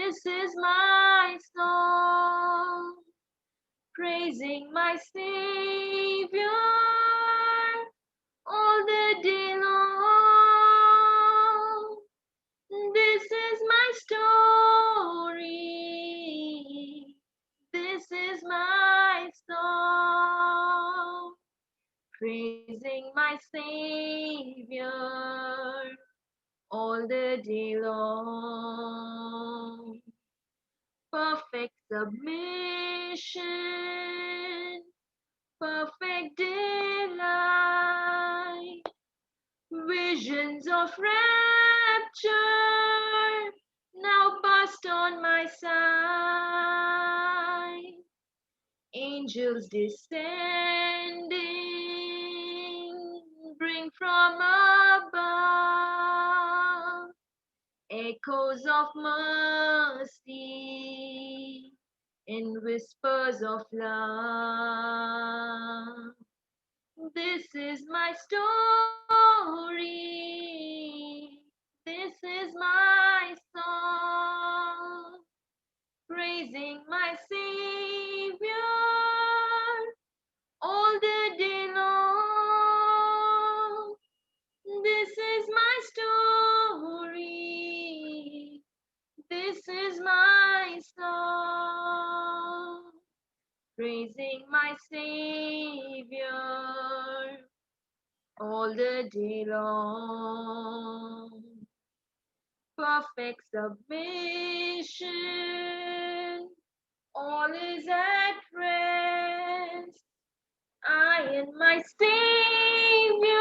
This is my song, praising my Savior all the day long. This is my story. This is my song, praising my Savior all the day long. Perfect submission, perfect delight, visions of rapture now burst on my sight. Angels descending, bring from above echoes of mercy in whispers of love. This is my story. This is my song, praising my Savior all the day long. This is my story. This is my song, praising my Savior all the day long. Perfect submission, all is at rest. I and my Savior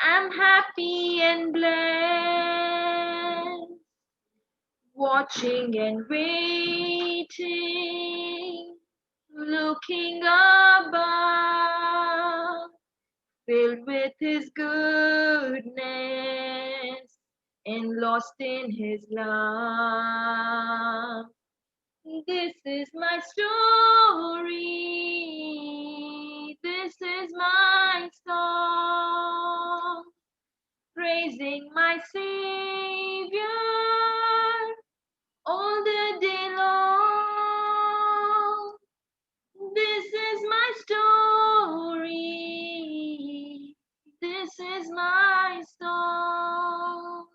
am happy and blessed, watching and waiting, looking above, filled with His goodness and lost in His love. This is my story. This is my song, praising my Savior all the day long. This is my story. This is my song,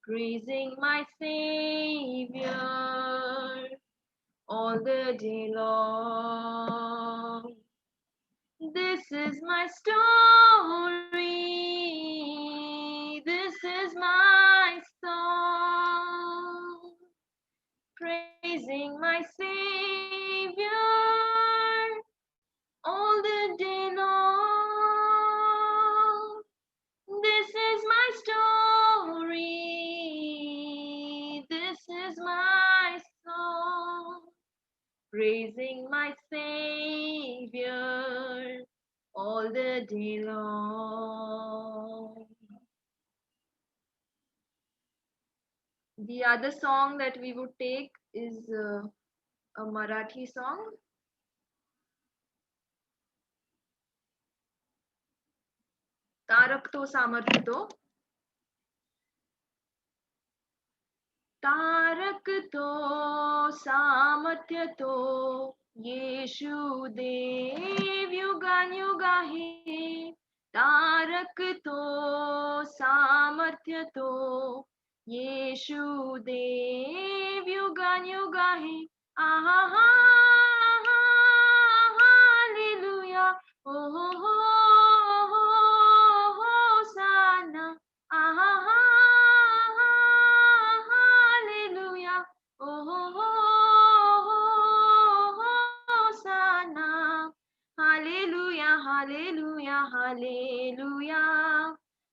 praising my Savior all the day long. This is my story. This is my song, praising my Savior all the day long. This is my story. This is my song, praising my Savior all the day long. The other song that we would take is a Marathi song. Tarak तो सामर्थ्य तो, तारक तो सामर्थ्य तो येशू देव युगानुयुग आहे. तारक तो सामर्थ्य तो येशू देव युगानुयुग आहे. आहा हा हालेलुया, ओ हो हो होसाना, आहा हा हालेलुया, ओ हो हो होसाना. Hallelujah, hallelujah, hallelujah.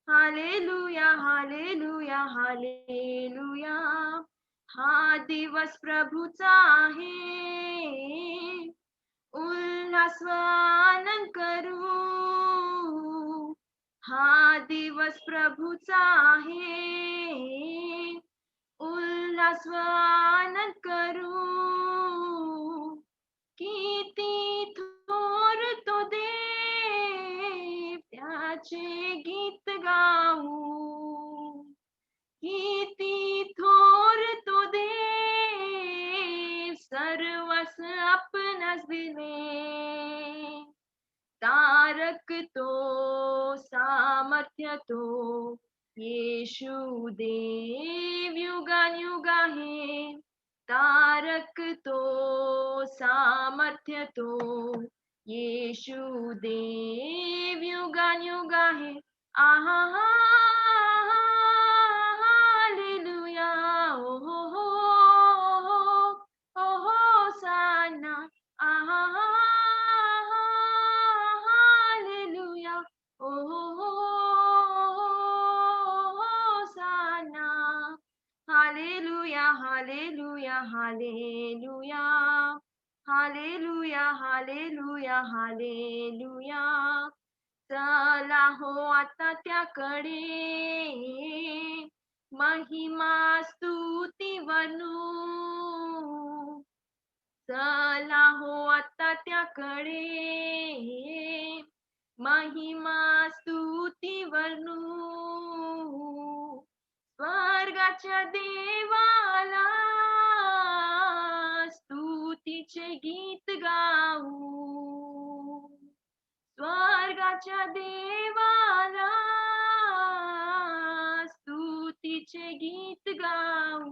Hallelujah, hallelujah, hallelujah. हा दिवस प्रभूचा आहे, उल्हास आनंद करू. हा दिवस प्रभूचा आहे, उल्हास आनंद करू. किती थोर तो देव, त्याचे गीत गाऊ. किती थोर तो देव, तारक तो सामर्थ्य तो येशु देव युगानुयुग आहे. तारक तो सामर्थ्य तो येशु देव युगानुयुग आहे. आहा हा हालेलुया. ओ हो होसाना. आहा हालेलुया. ओ होसाना. Hallelujah, hallelujah, hallelujah. Hallelujah, hallelujah, hallelujah. चला हो आता त्याकडे महिमा स्तुती वनू. चला हो आता त्याकडे महिमा स्तुती वनू. स्वर्गाच्या देवाला स्तुतीचे गीत गाऊ. स्वर्गाच्या देवाला स्तुतीचे गीत गाऊ.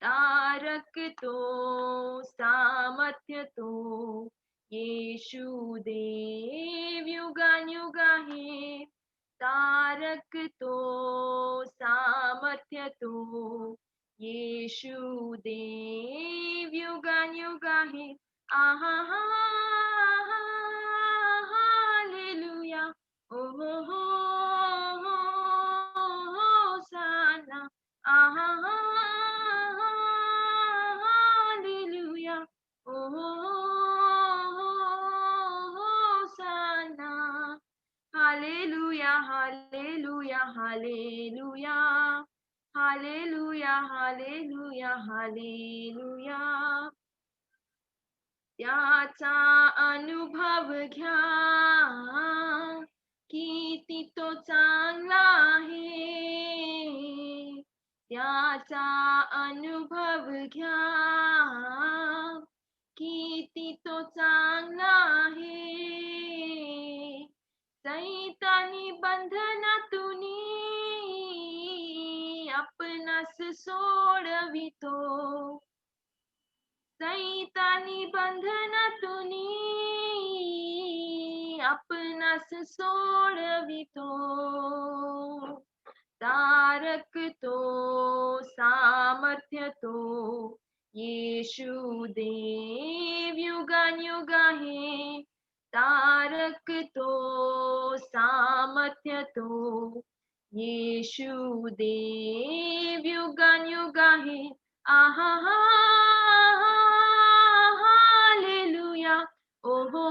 तारक तो सामर्थ्य तो येशु देव युगानुयुग आहे. तारक तो सामर्थ्य तो येशु देव युगानुयुग आहे. आहा हालेलुया. ओ हो होसाना. आहा हालेलुया. ओ होसाना. Hallelujah, hallelujah, hallelujah. Hallelujah, hallelujah, hallelujah. त्याचा अनुभव घ्या किती तो चांगला आहे. त्याचा अनुभव घ्या किती तो चांगला आहे. सैतानी बंधनातूनी आपणास सोडवितो. सैतानी बंधनातूनी आपणास सोडवितो. तारक तो सामर्थ्य तो येशु देव युगानुयुग आहे. तारक तो सामर्थ्य तो येशु देव युगानुयुग आहे. आहा हालेलुया. ओ हो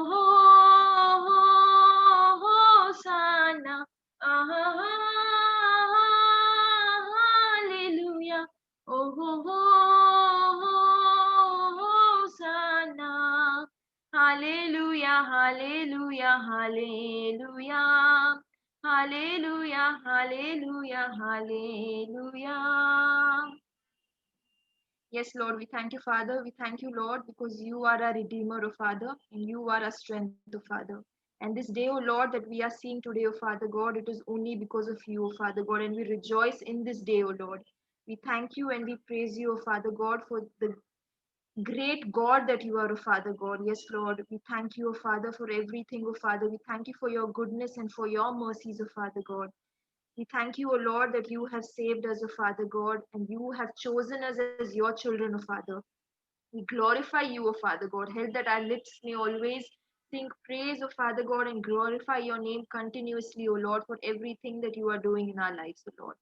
होसाना. आहा हालेलुया. ओ हो होसाना. Hallelujah, hallelujah, hallelujah. Hallelujah, hallelujah, hallelujah. Yes, Lord, we thank you, Father. We thank you, Lord, because you are our Redeemer, O Father, and you are our strength, O Father. And this day, O Lord, that we are seeing today, O Father God, it is only because of you, O Father God, and we rejoice in this day, O Lord. We thank you and we praise you, O Father God, for the great God that you are, O Father God. Yes, Lord, we thank you, O Father, for everything, O Father. We thank you for your goodness and for your mercies, O Father God. We thank you, O Lord, that you have saved us, O Father God, and you have chosen us as your children, O Father. We glorify you, O Father God. Help that our lips may always sing praise, O Father God, and glorify your name continuously, O Lord, for everything that you are doing in our lives, O Lord.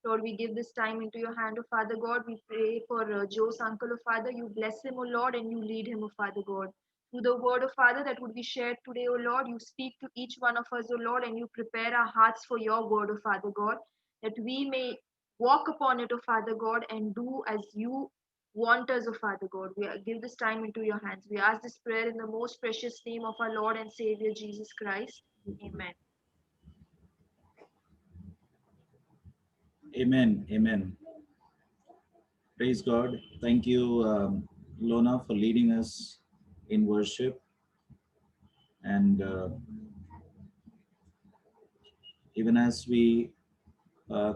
Lord, we give this time into your hand, O Father God. We pray for Joe's uncle, O Father. You bless him, O Lord, and you lead him, O Father God. Through the word, O Father, that would be shared today, O Lord, you speak to each one of us, O Lord, and you prepare our hearts for your word, O Father God, that we may walk upon it, O Father God, and do as you want us, O Father God. We give this time into your hands. We ask this prayer in the most precious name of our Lord and Savior Jesus Christ. Amen. Amen. Amen. Praise God. Thank you, Lona, for leading us in worship. And even as we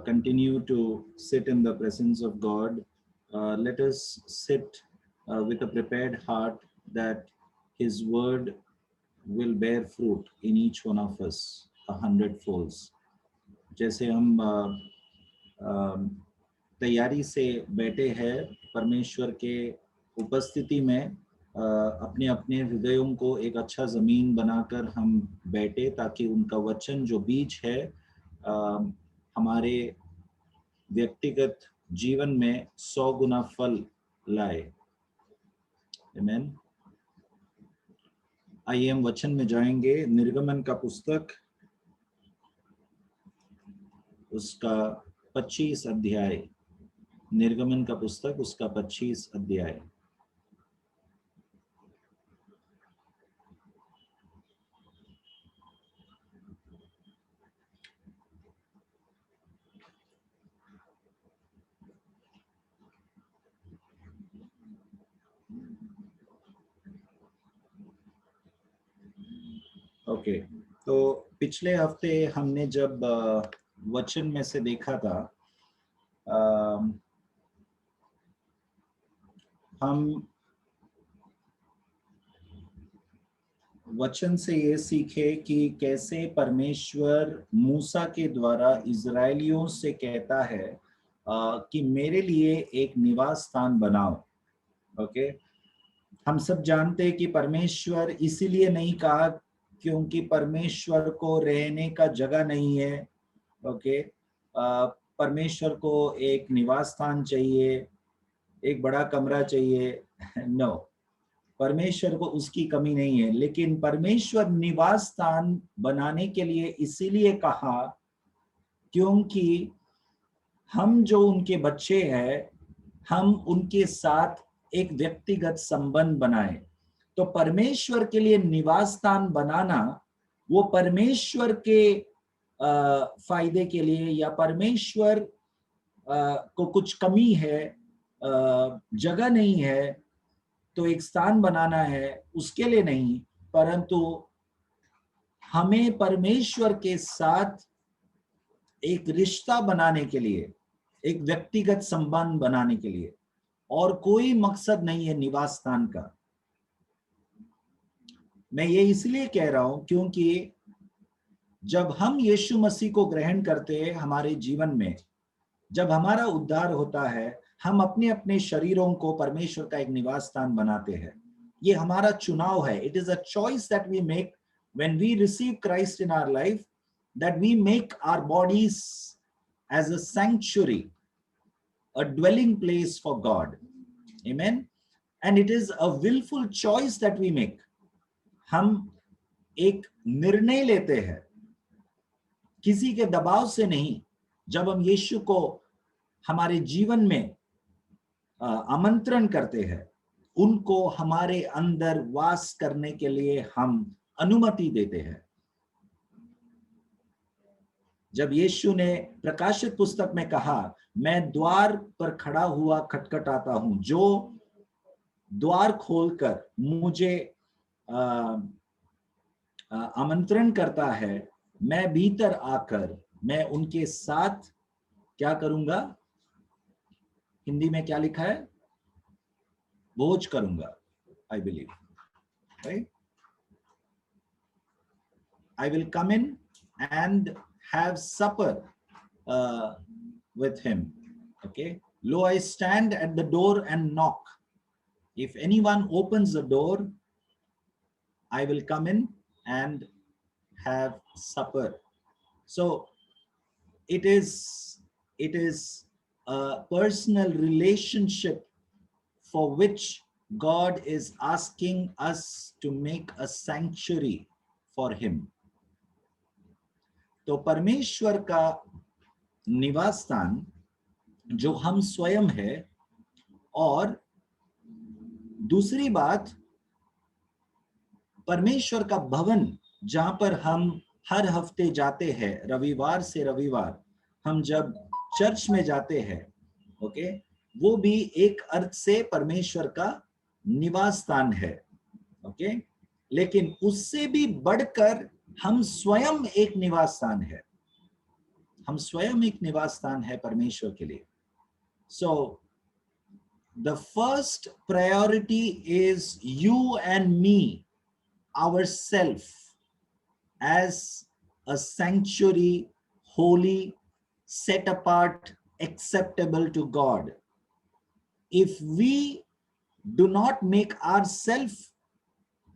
continue to sit in the presence of God, let us sit with a prepared heart that His word will bear fruit in each one of us 100 folds. जैसे हम तैयारी से बैठे हैं परमेश्वर के उपस्थिति में, अपने अपने हृदयों को एक अच्छा ज़मीन बनाकर हम बैठे, ताकि उनका वचन जो बीज है हमारे व्यक्तिगत जीवन में 100 गुना फल लाए। आमीन। आइए हम वचन में जाएंगे। निर्गमन का पुस्तक, उसका 25 अध्याय। निर्गमन का पुस्तक, उसका 25 अध्याय। ओके, तो पिछले हफ्ते हमने जब वचन में से देखा था, हम वचन से ये सीखे कि कैसे परमेश्वर मूसा के द्वारा इजरायलियों से कहता है कि मेरे लिए एक निवास स्थान बनाओ। ओके, हम सब जानते हैं कि परमेश्वर इसीलिए नहीं कहा क्योंकि परमेश्वर को रहने का जगह नहीं है। ओके, परमेश्वर को एक निवास स्थान चाहिए, एक बड़ा कमरा चाहिए। नो, परमेश्वर को उसकी कमी नहीं है, लेकिन परमेश्वर निवास स्थान बनाने के लिए इसीलिए कहा क्योंकि हम जो उनके बच्चे हैं, हम उनके साथ एक व्यक्तिगत संबंध बनाए। तो परमेश्वर के लिए निवास स्थान बनाना वो परमेश्वर के फायदे के लिए, या परमेश्वर को कुछ कमी है, जगह नहीं है तो एक स्थान बनाना है, उसके लिए नहीं, परंतु हमें परमेश्वर के साथ एक रिश्ता बनाने के लिए, एक व्यक्तिगत संबंध बनाने के लिए, और कोई मकसद नहीं है निवास स्थान का। मैं ये इसलिए कह रहा हूं क्योंकि जब हम यीशु मसीह को ग्रहण करते हैं हमारे जीवन में, जब हमारा उद्धार होता है, हम अपने अपने शरीरों को परमेश्वर का एक निवास स्थान बनाते हैं। ये हमारा चुनाव है। It is a choice that we make when we receive Christ in our life, that we make our bodies as a sanctuary, a dwelling place for God. Amen. And it is a willful choice that we make. हम एक निर्णय लेते हैं, किसी के दबाव से नहीं। जब हम यीशु को हमारे जीवन में आमंत्रण करते हैं, उनको हमारे अंदर वास करने के लिए हम अनुमति देते हैं। जब यीशु ने प्रकाशित पुस्तक में कहा, मैं द्वार पर खड़ा हुआ खटखटाता हूं, जो द्वार खोलकर मुझे आमंत्रण करता है, मैं भीतर आकर मैं उनके साथ क्या करूंगा? हिंदी में क्या लिखा है? भोज करूंगा। I believe, right? I will come in and have supper with him. Okay, lo, I stand at the door and knock. If anyone opens the door, I will come in and have supper. So it is a personal relationship for which God is asking us to make a sanctuary for him. तो परमेश्वर का निवास स्थान जो हम स्वयं है, और दूसरी बात परमेश्वर का भवन जहां पर हम हर हफ्ते जाते हैं, रविवार से रविवार हम जब चर्च में जाते हैं, ओके, वो भी एक अर्थ से परमेश्वर का निवास स्थान है। ओके, लेकिन उससे भी बढ़कर हम स्वयं एक निवास स्थान है, हम स्वयं एक निवास स्थान है परमेश्वर के लिए. So the first priority is you and me, ourself, as a sanctuary, holy, set apart, acceptable to God. If we do not make ourselves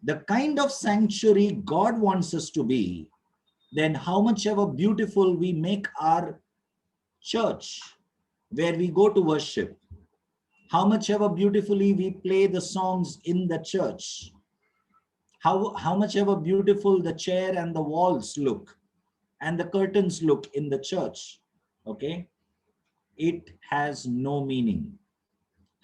the kind of sanctuary God wants us to be, then how much ever beautiful we make our church where we go to worship, how much ever beautifully we play the songs in the church, how much ever beautiful the chair and the walls look and the curtains look in the church, okay, it has no meaning.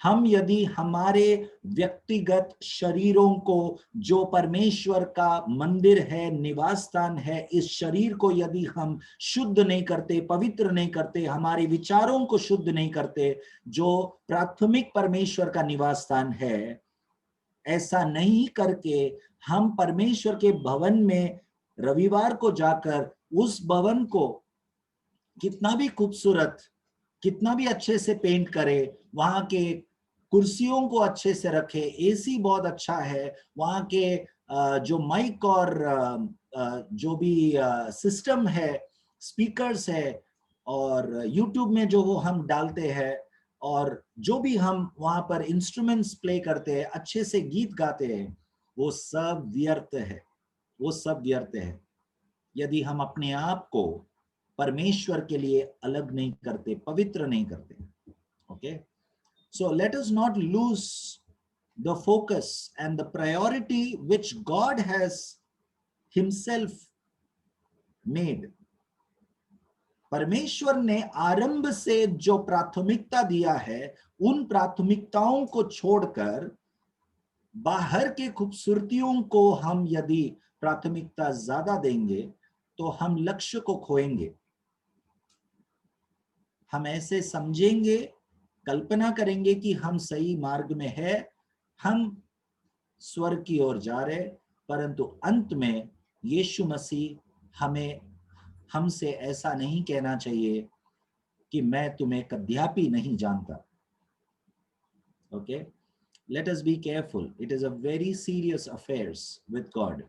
हम यदि हमारे व्यक्तिगत शरीरों को, जो परमेश्वर का मंदिर है, निवास स्थान है, इस शरीर को यदि हम शुद्ध नहीं करते, पवित्र नहीं करते, हमारे विचारों को शुद्ध नहीं करते, जो प्राथमिक परमेश्वर का निवास स्थान है, ऐसा नहीं करके हम परमेश्वर के भवन में रविवार को जाकर उस भवन को कितना भी खूबसूरत, कितना भी अच्छे से पेंट करे, वहां के कुर्सियों को अच्छे से रखे, एसी बहुत अच्छा है, वहां के जो माइक और जो भी सिस्टम है, स्पीकर्स है, और यूट्यूब में जो वो हम डालते हैं, और जो भी हम वहां पर इंस्ट्रूमेंट्स प्ले करते हैं, अच्छे से गीत गाते हैं, वो सब व्यर्थ है, वो सब व्यर्थ है यदि हम अपने आप को परमेश्वर के लिए अलग नहीं करते, पवित्र नहीं करते. Okay, so let us not lose the focus and the priority which God has himself made. परमेश्वर ने आरंभ से जो प्राथमिकता दिया है, उन प्राथमिकताओं को छोड़कर बाहर के खूबसूरतियों को हम यदि प्राथमिकता ज्यादा देंगे तो हम लक्ष्य को खोएंगे. हम ऐसे समझेंगे, कल्पना करेंगे कि हम सही मार्ग में है, हम स्वर्ग की ओर जा रहे, परंतु अंत में यीशु मसीह हमें हमसे ऐसा नहीं कहना चाहिए कि मैं तुम्हें कदापि नहीं जानता. Okay, let us be careful. It is a very serious affairs with God.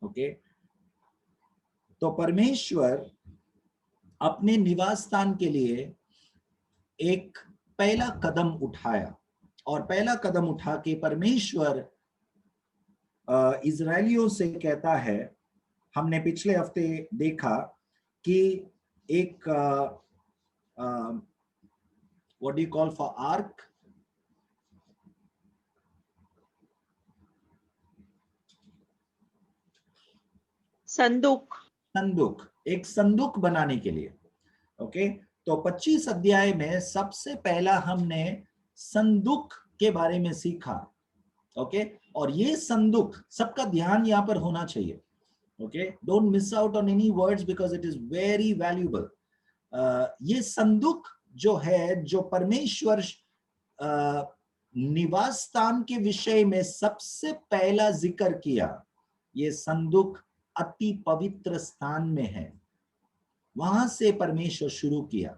Okay, तो परमेश्वर अपने निवास स्थान के लिए एक पहला कदम उठाया, और पहला कदम उठा के परमेश्वर इजरायलियों से कहता है, हमने पिछले हफ्ते देखा कि एक what do you call for arc, संदूक, संदूक, एक संदूक बनाने के लिए. ओके, तो 25 अध्याय में सबसे पहला हमने संदूक के बारे में सीखा. ओके, और ये संदूक, सबका ध्यान यहाँ पर होना चाहिए. Okay, don't miss out on any words because it is very valuable. ये संदूक जो है, जो परमेश्वर निवास स्थान के विषय में सबसे पहला जिक्र किया, ये संदूक अति पवित्र स्थान में है. वहां से परमेश्वर शुरू किया,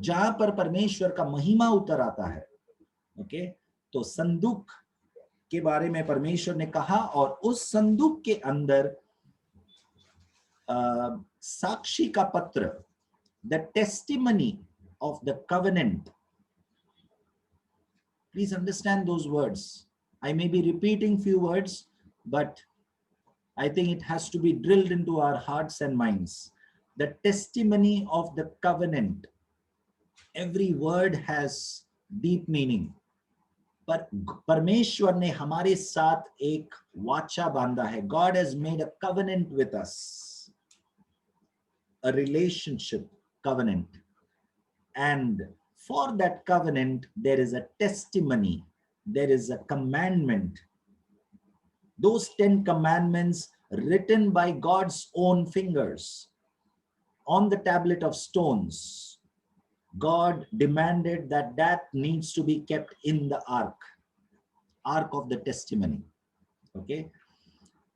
जहां पर परमेश्वर का महिमा उतर आता है. ओके, तो संदूक के बारे में परमेश्वर ने कहा, और उस संदूक के अंदर साक्षी का पत्र, the testimony of the covenant. Please understand those words. I may be repeating few words, but I think it has to be drilled into our hearts and minds. The testimony of the covenant. Every word has deep meaning. पर परमेश्वर ने हमारे साथ एक वाचा बांधा है. God has made a covenant with us. A relationship covenant. And for that covenant, there is a testimony. There is a commandment. Those 10 commandments written by God's own fingers on the tablet of stones. God demanded that that needs to be kept in the ark of the testimony. Okay,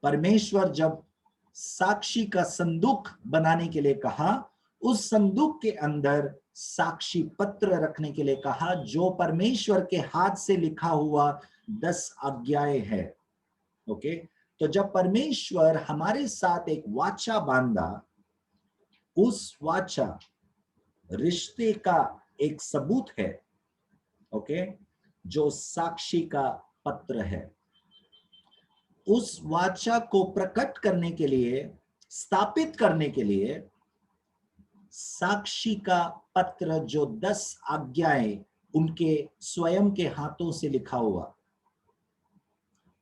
परमेश्वर जब साक्षी का संदूक बनाने के लिए कहा, उस संदूक के अंदर साक्षी पत्र रखने के लिए कहा, जो परमेश्वर के हाथ से लिखा हुआ 10 आज्ञाएं है। ओके, तो जब परमेश्वर हमारे साथ एक वाचा बांधा, उस वाचा रिश्ते का एक सबूत है। ओके, जो साक्षी का पत्र है। उस वाचा को प्रकट करने के लिए, स्थापित करने के लिए साक्षी का पत्र, जो 10 आज्ञाएं उनके स्वयं के हाथों से लिखा हुआ,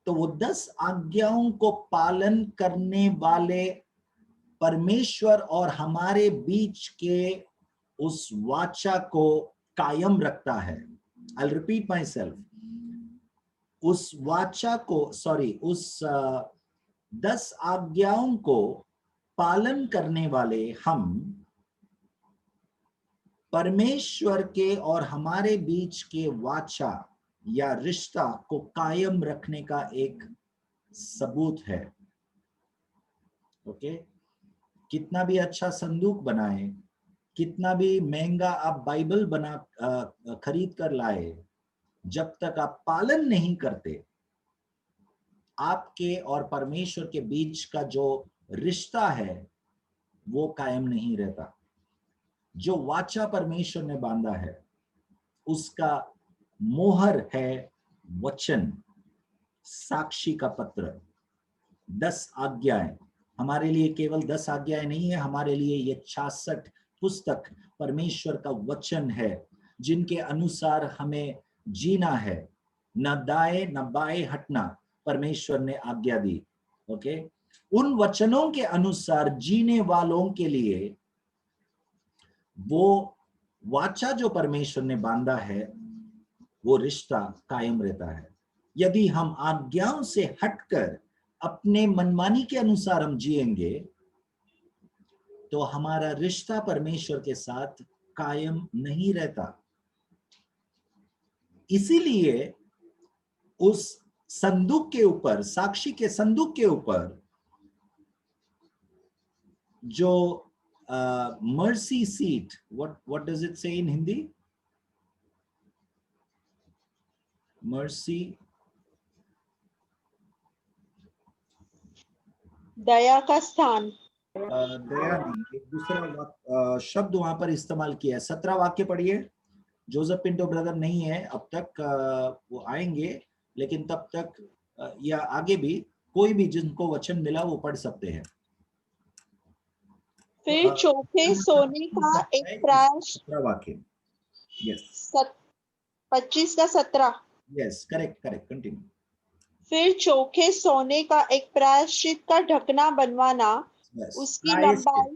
तो वो 10 आज्ञाओं को पालन करने वाले परमेश्वर और हमारे बीच के उस वाचा को कायम रखता है। I'll repeat myself. उस वाचा को, उस 10 आज्ञाओं को पालन करने वाले हम परमेश्वर के और हमारे बीच के वाचा या रिश्ता को कायम रखने का एक सबूत है। ओके, कितना भी अच्छा संदूक बनाए, कितना भी महंगा आप बाइबल खरीद कर लाए, जब तक आप पालन नहीं करते, आपके और परमेश्वर के बीच का जो रिश्ता है वो कायम नहीं रहता। जो वाचा परमेश्वर ने बांधा है, उसका मोहर है वचन, साक्षी का पत्र, 10 आज्ञाएं। हमारे लिए केवल 10 आज्ञाएं नहीं है, हमारे लिए ये 66 पुस्तक परमेश्वर का वचन है, जिनके अनुसार हमें जीना है। न दाएं न बाएं हटना परमेश्वर ने आज्ञा दी। ओके, उन वचनों के अनुसार जीने वालों के लिए वो वाचा जो परमेश्वर ने बांधा है, वो रिश्ता कायम रहता है। यदि हम आज्ञाओं से हटकर अपने मनमानी के अनुसार हम जिएंगे, तो हमारा रिश्ता परमेश्वर के साथ कायम नहीं रहता। इसीलिए उस संदूक के ऊपर, साक्षी के संदूक के ऊपर जो mercy seat, what does it say in Hindi? Mercy, दया का स्थान। दया नहीं, एक दूसरा शब्द वहां पर इस्तेमाल किया है। 17 वाक्य पढ़िए। जोसेफ पिंटो ब्रदर नहीं है अब तक, वो आएंगे, लेकिन तब तक या आगे भी कोई भी जिनको वचन मिला वो पढ़ सकते हैं। फिर चोखे सोने का एक प्रायश्चित, 17 वाक्य। यस, 25 का 17। Yes, correct, continue. फिर चोखे सोने का एक प्रायश्चित का ढकना बनवाना, उसकी लंबाई,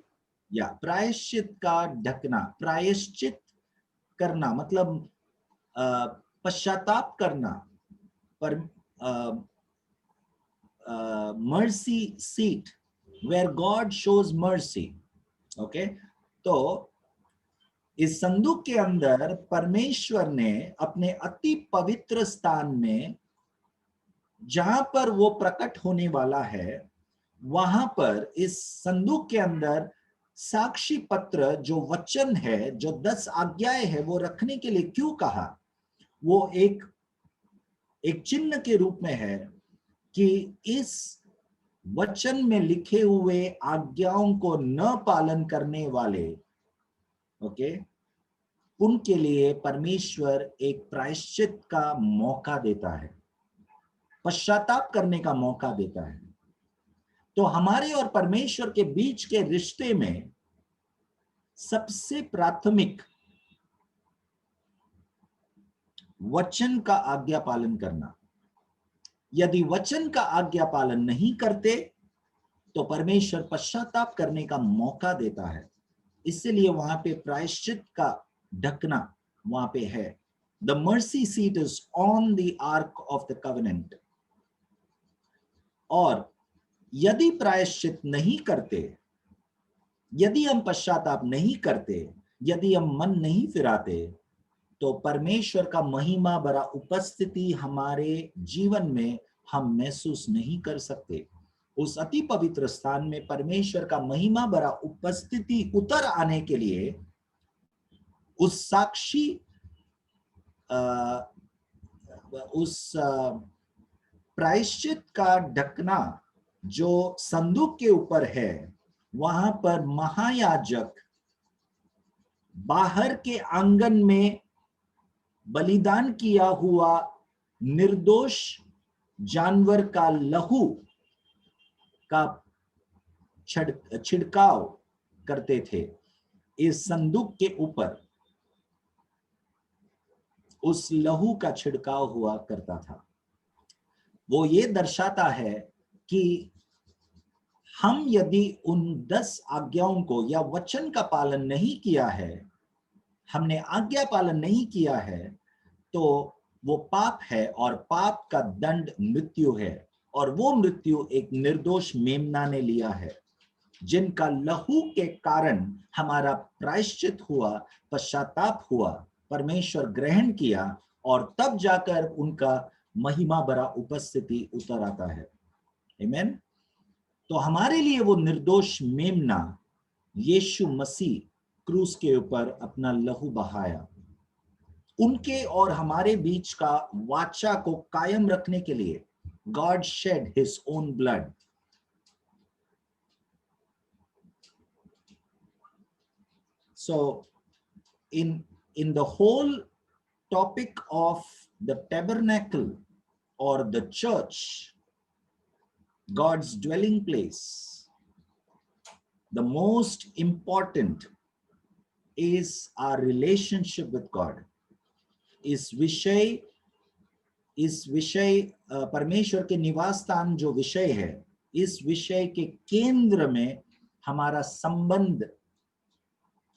या प्रायश्चित का ढकना। प्रायश्चित करना मतलब पश्चाताप करना। पर mercy seat, where God shows mercy. Okay, तो इस संदूक के अंदर परमेश्वर ने अपने अति पवित्र स्थान में, जहां पर वो प्रकट होने वाला है, वहां पर इस संदूक के अंदर साक्षी पत्र जो वचन है, जो 10 आज्ञाएं है, वो रखने के लिए क्यों कहा? वो एक चिन्ह के रूप में है कि इस वचन में लिखे हुए आज्ञाओं को न पालन करने वाले, ओके, उनके लिए परमेश्वर एक प्रायश्चित का मौका देता है, पश्चाताप करने का मौका देता है। तो हमारे और परमेश्वर के बीच के रिश्ते में सबसे प्राथमिक वचन का आज्ञा पालन करना। यदि वचन का आज्ञा पालन नहीं करते तो परमेश्वर पश्चाताप करने का मौका देता है। इसलिए वहां पे प्रायश्चित का ढकना वहां पे है। The mercy seat is on the ark of the covenant. और यदि प्रायश्चित नहीं करते, यदि हम पश्चाताप नहीं करते, यदि हम मन नहीं फिराते, तो परमेश्वर का महिमा भरा उपस्थिति हमारे जीवन में हम महसूस नहीं कर सकते। उस अति पवित्र स्थान में परमेश्वर का महिमा भरा उपस्थिति उतर आने के लिए उस साक्षी उस प्रायश्चित का ढकना जो संदूक के ऊपर है, वहां पर महायाजक बाहर के आंगन में बलिदान किया हुआ निर्दोष जानवर का लहू का छिड़काव करते थे इस संदूक के ऊपर। उस लहू का छिड़काव हुआ करता था। वो ये दर्शाता है कि हम यदि उन 10 आज्ञाओं को या वचन का पालन नहीं किया है, हमने आज्ञा पालन नहीं किया है, तो वो पाप है और पाप का दंड मृत्यु है। और वो मृत्यु एक निर्दोष मेमना ने लिया है, जिनका लहू के कारण हमारा प्रायश्चित हुआ, पश्चाताप हुआ, परमेश्वर ग्रहण किया और तब जाकर उनका महिमा भरा उपस्थिति उतर आता है। आमीन। तो हमारे लिए वो निर्दोष मेमना यीशु मसीह क्रूस के ऊपर अपना लहू बहाया। उनके और हमारे बीच का वाचा को कायम रखने के लिए God shed his own blood. So in the whole topic of the tabernacle or the church, God's dwelling place, the most important is our relationship with God. इस विषय परमेश्वर के निवास स्थान जो विषय है, इस विषय के केंद्र में हमारा संबंध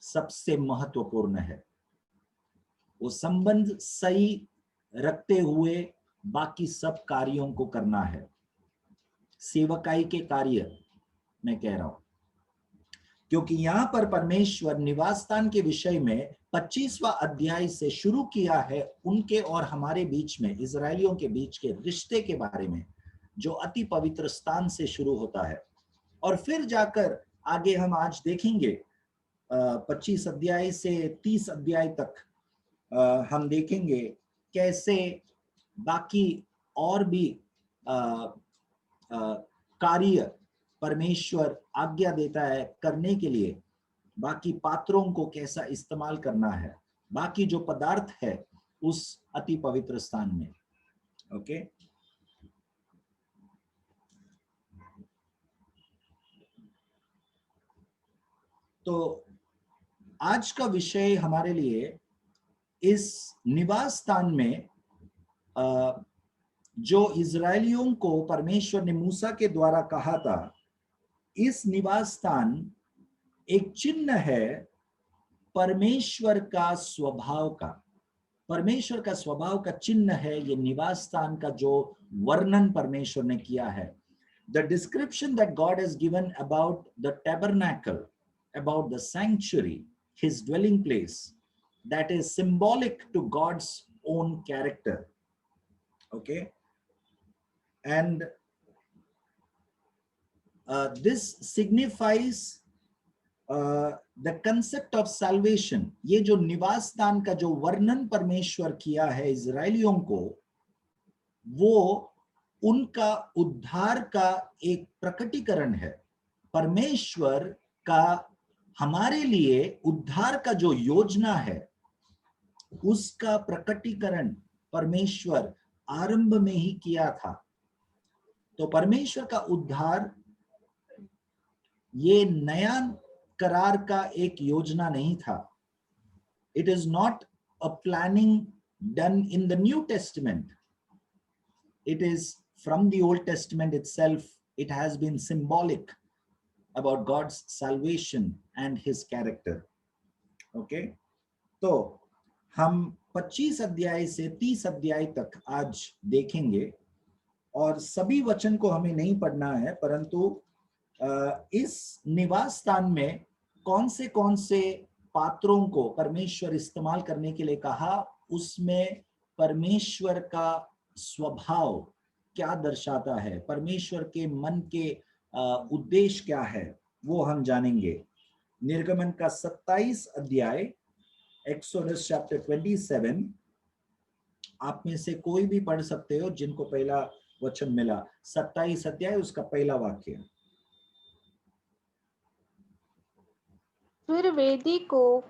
सबसे महत्वपूर्ण है। वो संबंध सही रखते हुए बाकी सब कार्यों को करना है। सेवकाई के कार्य मैं कह रहा हूं, क्योंकि यहां पर परमेश्वर निवास स्थान के विषय में 25वां अध्याय से शुरू किया है उनके और हमारे बीच में, इजरायलियों के बीच के रिश्ते के बारे में, जो अति पवित्र स्थान से शुरू होता है। और फिर जाकर आगे हम आज देखेंगे 25 अध्याय से 30 अध्याय तक हम देखेंगे कैसे बाकी और भी कार्य परमेश्वर आज्ञा देता है करने के लिए, बाकी पात्रों को कैसा इस्तेमाल करना है, बाकी जो पदार्थ है उस अति पवित्र स्थान में। ओके, तो आज का विषय हमारे लिए इस निवास स्थान में जो इजरायलियों को परमेश्वर ने मूसा के द्वारा कहा था, इस निवास स्थान एक चिन्ह है परमेश्वर का स्वभाव का। परमेश्वर का स्वभाव का चिन्ह है ये निवास स्थान का जो वर्णन परमेश्वर ने किया है। The description that God has given about the tabernacle, about the sanctuary, his dwelling place, that is symbolic to God's own character. Okay, and this signifies the concept of salvation. ये जो निवास स्थान का जो वर्णन परमेश्वर किया है इजरायलियों को, वो उनका उद्धार का एक प्रकटीकरण है। परमेश्वर का हमारे लिए उद्धार का जो योजना है, उसका प्रकटीकरण परमेश्वर आरंभ में ही किया था। तो परमेश्वर का उद्धार ये नया करार का एक योजना नहीं था। It is not a planning done in the New Testament. It is from the Old Testament itself. It has been symbolic about God's salvation and his character. Okay, तो हम 25 अध्याय से 30 अध्याय तक आज देखेंगे और सभी वचन को हमें नहीं पढ़ना है, परंतु इस निवास स्थान में कौन से पात्रों को परमेश्वर इस्तेमाल करने के लिए कहा, उसमें परमेश्वर का स्वभाव क्या दर्शाता है, परमेश्वर के मन के उद्देश्य क्या है वो हम जानेंगे। निर्गमन का 27 अध्याय, एक्सोडस चैप्टर 27, आप में से कोई भी पढ़ सकते हो जिनको पहला वचन मिला। 27 अध्याय, उसका पहला वाक्य। फिर वेदी को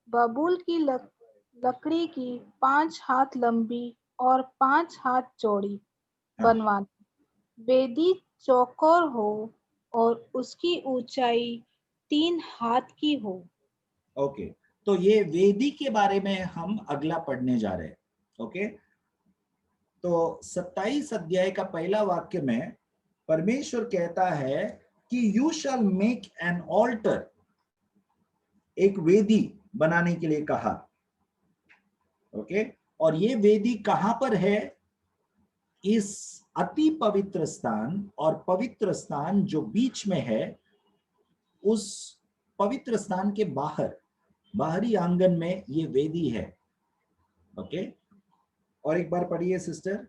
बबूल की लकड़ी की 5 हाथ लंबी और 5 हाथ चौड़ी बनवाना। वेदी चौकोर हो और उसकी ऊंचाई 3 हाथ की हो। ओके, तो ये वेदी के बारे में हम अगला पढ़ने जा रहे हैं। ओके, तो 27 अध्याय का पहला वाक्य में परमेश्वर कहता है कि you shall make an altar, एक वेदी बनाने के लिए कहा। ओके, और ये वेदी कहां पर है? इस अति पवित्र स्थान और पवित्र स्थान जो बीच में है, उस पवित्र स्थान के बाहर, बाहरी आंगन में ये वेदी है। ओके, और एक बार पढ़िए सिस्टर।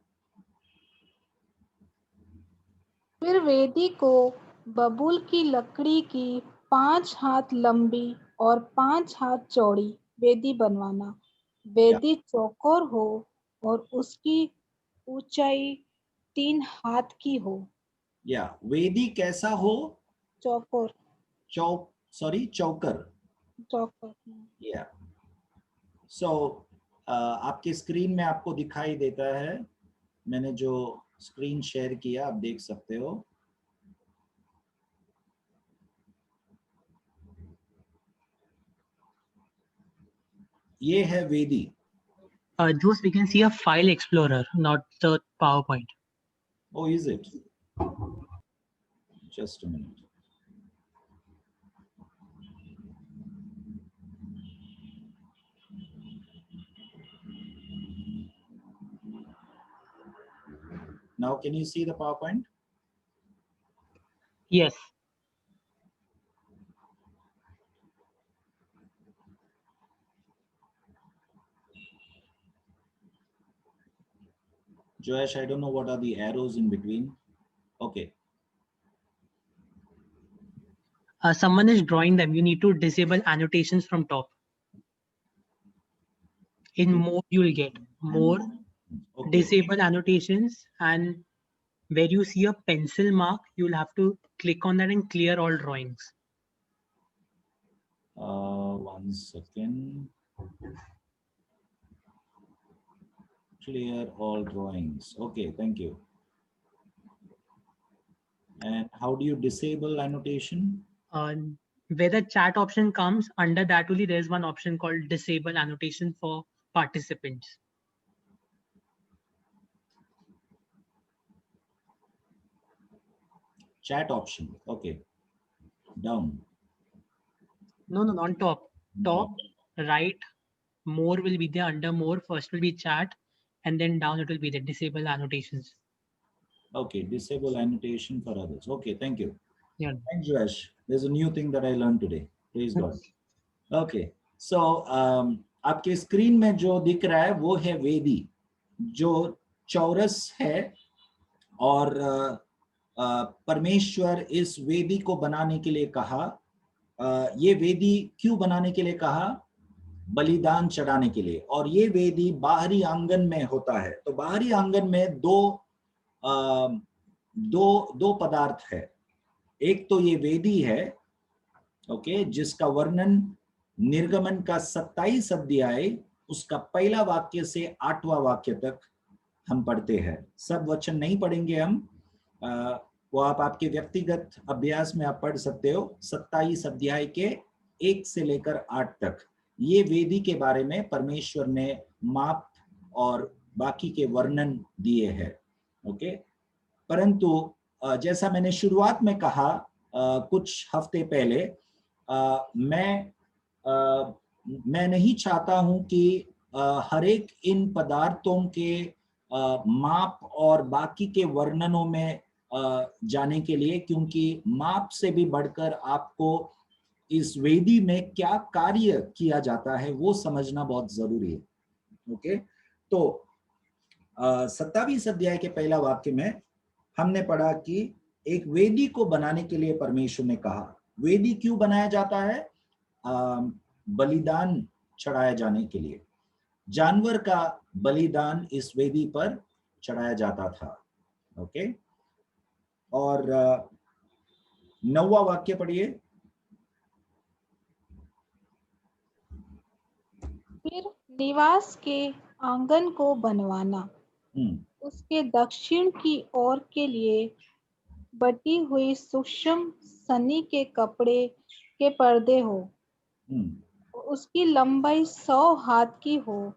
फिर वेदी को बबूल की लकड़ी की 5 हाथ लंबी और 5 हाथ चौड़ी वेदी बनवाना। वेदी चौकोर हो और उसकी ऊंचाई 3 हाथ की हो। या वेदी कैसा हो? चौकोर। चौकर। चौकोर। या सो आपके स्क्रीन में आपको दिखाई देता है, मैंने जो स्क्रीन शेयर किया आप देख सकते हो। ये है वेदी। Jose, we can see a file explorer, not the PowerPoint. Oh, is it? Just a minute. Now, can you see the PowerPoint? Yes. Joash, I don't know what are the arrows in between. Okay. Someone is drawing them. You need to disable annotations from top. In more, you will get more, Okay. disable annotations, and where you see a pencil mark, you will have to click on that and clear all drawings. 1 second. Clear all drawings. Okay, thank you. And how do you disable annotation? Where the chat option comes, under that only there's one option called disable annotation for participants. Chat option. Okay. Down. No, on top. Top, right, more will be there. Under more, first will be chat, and then down it will be the disable annotations. Okay, disable annotation for others. Okay, thank you. Yeah. Thanks, Joash. There's a new thing that I learned today. Praise God. Okay, so आपके screen में जो दिख रहा है वो है वेदी, जो चौरस है, और परमेश्वर इस वेदी को बनाने के लिए कहा। ये वेदी क्यों बनाने के लिए कहा? बलिदान चढ़ाने के लिए। और ये वेदी बाहरी आंगन में होता है। तो बाहरी आंगन में दो पदार्थ है। एक तो ये वेदी है, ओके, जिसका वर्णन निर्गमन का 27 अध्याय उसका पहला वाक्य से 8वां वाक्य तक हम पढ़ते हैं। सब वचन नहीं पढ़ेंगे हम, वो आप आपके व्यक्तिगत अभ्यास में आप पढ़ सकते हो। 27 अध्याय के 1 से लेकर 8 तक ये वेदी के बारे में परमेश्वर ने माप और बाकी के वर्णन दिए हैं। ओके, परंतु जैसा मैंने शुरुआत में कहा कुछ हफ्ते पहले, मैं नहीं चाहता हूं कि हर एक इन पदार्थों के माप और बाकी के वर्णनों में जाने के लिए, क्योंकि माप से भी बढ़कर आपको इस वेदी में क्या कार्य किया जाता है वो समझना बहुत जरूरी है। ओके, तो 27 अध्याय के पहला वाक्य में हमने पढ़ा कि एक वेदी को बनाने के लिए परमेश्वर ने कहा। वेदी क्यों बनाया जाता है? बलिदान चढ़ाया जाने के लिए। जानवर का बलिदान इस वेदी पर चढ़ाया जाता था। ओके, और 9वां वाक्य पढ़िए। फिर निवास के आंगन को बनवाना, उसके दक्षिण की ओर के लिए बटी हुई सूक्ष्म सनी के कपड़े के पर्दे हो। उसकी लंबाई 100 हाथ की हो,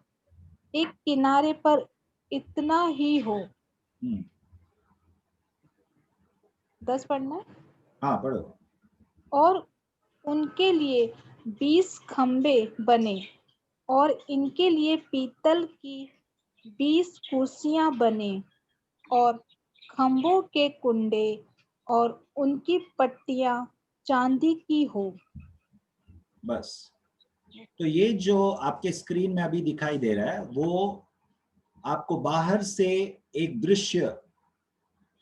एक किनारे पर इतना ही हो। 10 पढ़ना है। हाँ, पढ़ो। और उनके लिए 20 खंबे बने और इनके लिए पीतल की 20 कुर्सियां बने और खंभों के कुंडे और उनकी पट्टियां चांदी की हो। बस। तो ये जो आपके स्क्रीन में अभी दिखाई दे रहा है वो आपको बाहर से एक दृश्य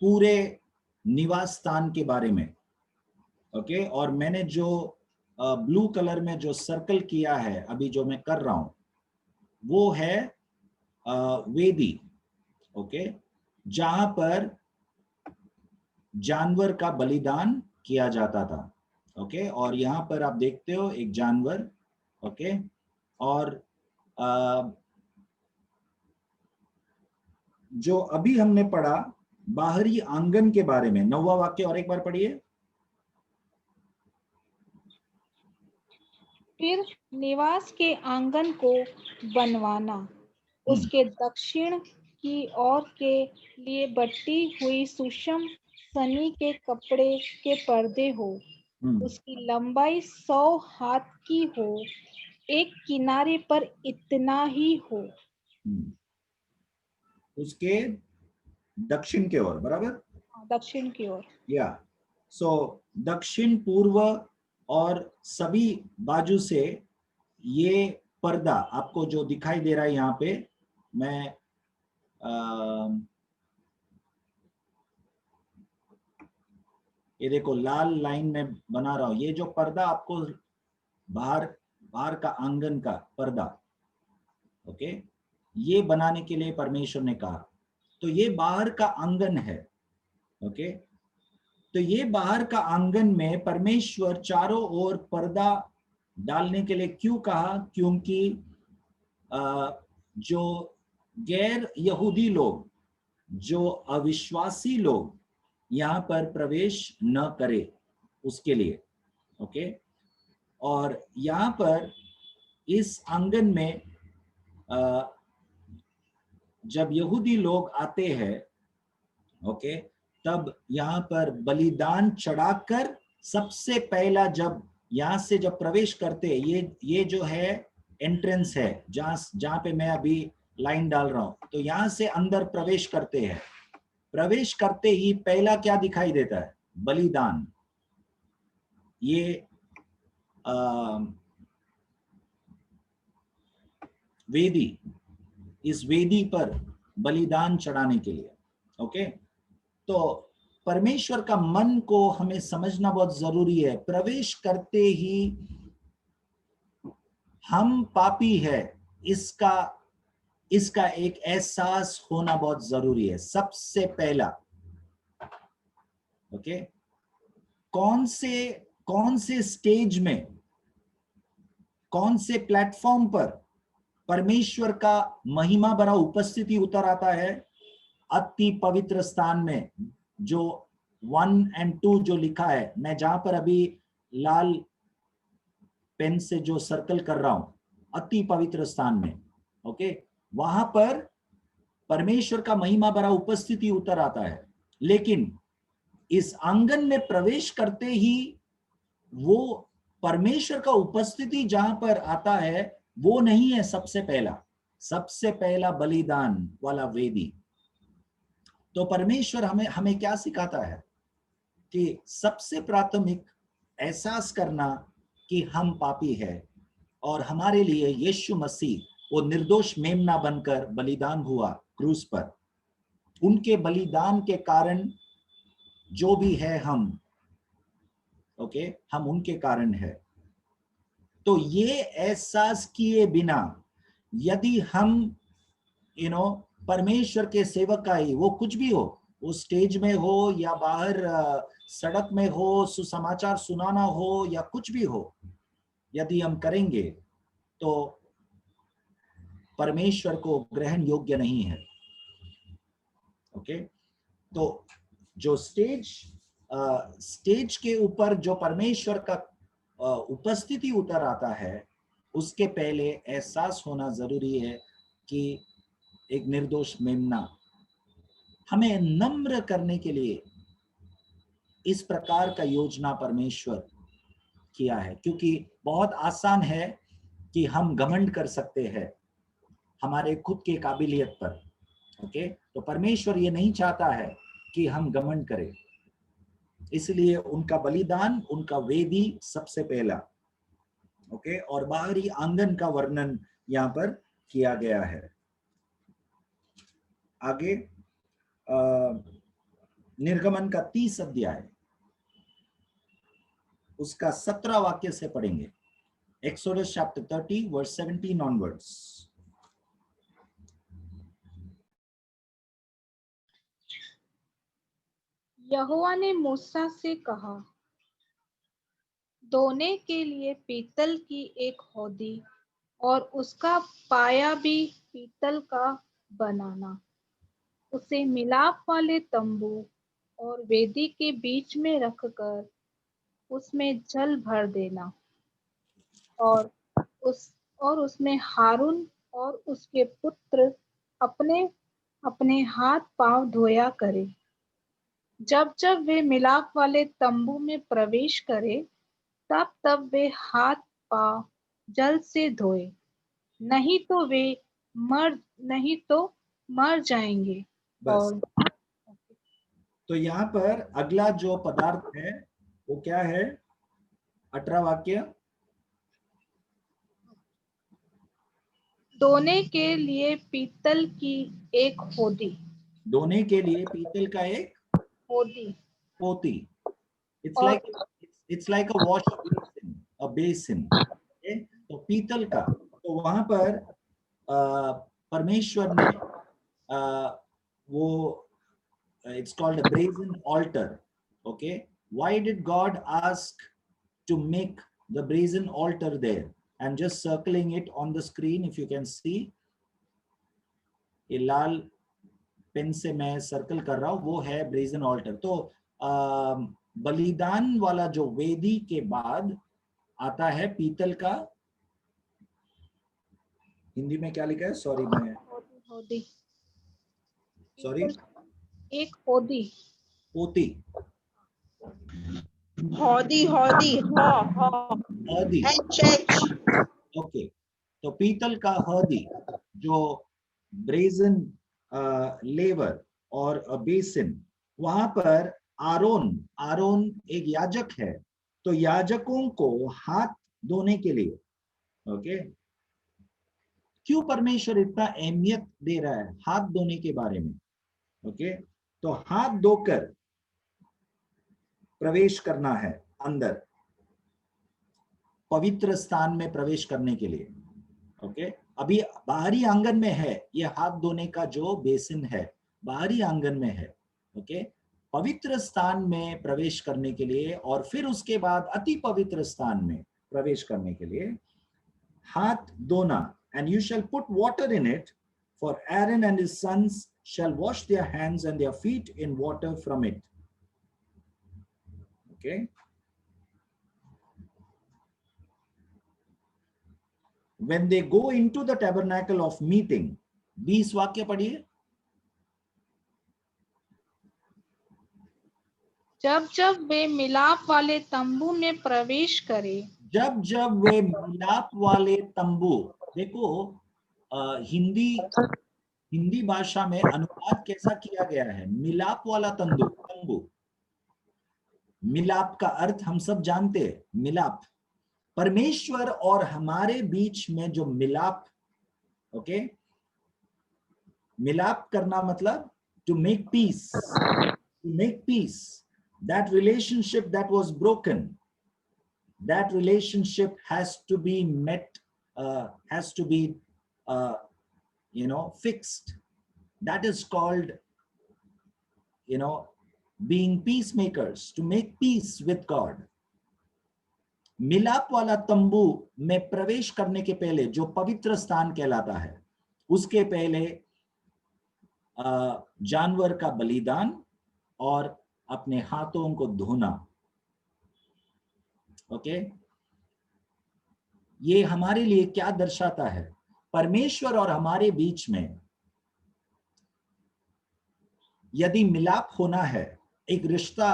पूरे निवास स्थान के बारे में। ओके, और मैंने जो ब्लू कलर में जो सर्कल किया है अभी जो मैं कर रहा हूं वो है वेदी। ओके, जहां पर जानवर का बलिदान किया जाता था। ओके, और यहाँ पर आप देखते हो एक जानवर। ओके, और जो अभी हमने पढ़ा बाहरी आंगन के बारे में, 9वां वाक्य और एक बार पढ़िए। फिर निवास के आंगन को बनवाना, उसके दक्षिण की ओर के लिए बटी हुई सूक्ष्म सनी के कपड़े के पर्दे हो। उसकी लंबाई 100 हाथ की हो, एक किनारे पर इतना ही हो। उसके दक्षिण के ओर, बराबर, दक्षिण की ओर। या सो दक्षिण, पूर्व और सभी बाजू से ये पर्दा आपको जो दिखाई दे रहा है यहाँ पे, मैं ये देखो लाल लाइन में बना रहा हूं। ये जो पर्दा आपको बाहर का आंगन का पर्दा, ओके, ये बनाने के लिए परमेश्वर ने कहा। तो ये बाहर का आंगन है। ओके, तो ये बाहर का आंगन में परमेश्वर चारों ओर पर्दा डालने के लिए क्यों कहा? क्योंकि जो गैर यहूदी लोग, जो अविश्वासी लोग यहाँ पर प्रवेश न करे उसके लिए। ओके, और यहाँ पर इस आंगन में जब यहूदी लोग आते हैं, ओके, तब यहाँ पर बलिदान चढ़ाकर सबसे पहला जब यहाँ से जब प्रवेश करते, ये जो है एंट्रेंस है जहाँ पे मैं अभी लाइन डाल रहा हूं, तो यहाँ से अंदर प्रवेश करते हैं। प्रवेश करते ही पहला क्या दिखाई देता है? बलिदान। ये वेदी, इस वेदी पर बलिदान चढ़ाने के लिए। ओके, तो परमेश्वर का मन को हमें समझना बहुत जरूरी है। प्रवेश करते ही हम पापी है, इसका एक एहसास होना बहुत जरूरी है सबसे पहला। ओके, कौन से स्टेज में, कौन से प्लेटफॉर्म पर परमेश्वर का महिमा भरा उपस्थिति उतर आता है? अति पवित्र स्थान में, जो 1 और 2 जो लिखा है, मैं जहां पर अभी लाल पेन से जो सर्कल कर रहा हूं, अति पवित्र स्थान में। ओके, वहां पर परमेश्वर का महिमा भरा उपस्थिति उतर आता है। लेकिन इस आंगन में प्रवेश करते ही वो परमेश्वर का उपस्थिति जहां पर आता है वो नहीं है सबसे पहला बलिदान वाला वेदी। तो परमेश्वर हमें क्या सिखाता है कि सबसे प्राथमिक एहसास करना कि हम पापी है और हमारे लिए यीशु मसीह वो निर्दोष मेमना बनकर बलिदान हुआ क्रूस पर। उनके बलिदान के कारण जो भी है हम, ओके, हम उनके कारण है। तो ये एहसास किए बिना यदि हम परमेश्वर के सेवक का ही, वो कुछ भी हो, वो स्टेज में हो या बाहर सड़क में हो, सुसमाचार सुनाना हो या कुछ भी हो, यदि हम करेंगे तो परमेश्वर को ग्रहण योग्य नहीं है। ओके, तो जो स्टेज के ऊपर जो परमेश्वर का उपस्थिति उतर आता है, उसके पहले एहसास होना जरूरी है कि एक निर्दोष मेमना, हमें नम्र करने के लिए इस प्रकार का योजना परमेश्वर किया है। क्योंकि बहुत आसान है कि हम घमंड कर सकते हैं हमारे खुद के काबिलियत पर। ओके, तो परमेश्वर ये नहीं चाहता है कि हम घमंड करें, इसलिए उनका बलिदान, उनका वेदी सबसे पहला। ओके, और बाहरी आंगन का वर्णन यहाँ पर किया गया है। आगे निर्गमन का 30 अध्याय, उसका 17 वाक्य से पढ़ेंगे। Exodus chapter 30 verse 17 onwards. यहोवा ने मूसा से कहा, धोने के लिए पीतल की एक हौदी और उसका पाया भी पीतल का बनाना, उसे मिलाप वाले तंबू और वेदी के बीच में रखकर उसमें जल भर देना और उसमें हारून और उसके पुत्र अपने अपने हाथ पांव धोया करे। जब जब वे मिलाप वाले तंबू में प्रवेश करे, तब तब वे हाथ पांव जल से धोए, नहीं तो मर जाएंगे। बस। और तो यहाँ पर अगला जो पदार्थ है वो क्या है? 18 वाक्य। धोने के लिए पीतल की एक हौदी। धोने के लिए पीतल का एक हौदी। पोती। और it's like a wash basin, a basin. Okay? तो पीतल का, तो वहां पर परमेश्वर ने वो, it's called a brazen altar. Okay, why did God ask to make the brazen altar there? I'm just circling it on the screen if you can see. ये लाल पेन से मैं सर्कल कर रहा हूं, वो है ब्रेजन ऑल्टर। तो बलिदान वाला जो वेदी के बाद आता है पीतल का, हिंदी में क्या लिखा है? सॉरी, मैं हौदी। सॉरी, एक हौदी। पोती, हौदी, हौदी, हौदी। ओके, तो पीतल का हौदी, जो ब्रेजन लेवर और बेसिन, वहां पर आरोन एक याजक है, तो याजकों को हाथ धोने के लिए, ओके, क्यों परमेश्वर इतना अहमियत दे रहा है हाथ धोने के बारे में? ओके, तो हाथ धोकर प्रवेश करना है अंदर, पवित्र स्थान में प्रवेश करने के लिए। ओके, अभी बाहरी आंगन में है, ये हाथ धोने का जो बेसिन है बाहरी आंगन में है। ओके, पवित्र स्थान में प्रवेश करने के लिए और फिर उसके बाद अति पवित्र स्थान में प्रवेश करने के लिए हाथ धोना। And you shall put water in it, for Aaron and his sons shall wash their hands and their feet in water from it. Okay. When they go into the tabernacle of meeting, 20 वाक्य पढ़िए। जब जब वे मिलाप वाले तंबू में प्रवेश करे, जब जब वे मिलाप वाले तंबू, देखो हिंदी भाषा में अनुवाद कैसा किया गया है? मिलाप वाला तंबू। मिलाप का अर्थ हम सब जानते हैं, मिलाप, परमेश्वर और हमारे बीच में जो मिलाप। ओके, मिलाप करना मतलब to make peace, that relationship that was broken, that relationship has to be met, has to be, fixed. That is called, being peacemakers, to make peace with God. मिलाप वाला तंबू में प्रवेश करने के पहले, जो पवित्र स्थान कहलाता है, उसके पहले जानवर का बलिदान और अपने हाथों को धोना। ओके, ये हमारे लिए क्या दर्शाता है? परमेश्वर और हमारे बीच में यदि मिलाप होना है, एक रिश्ता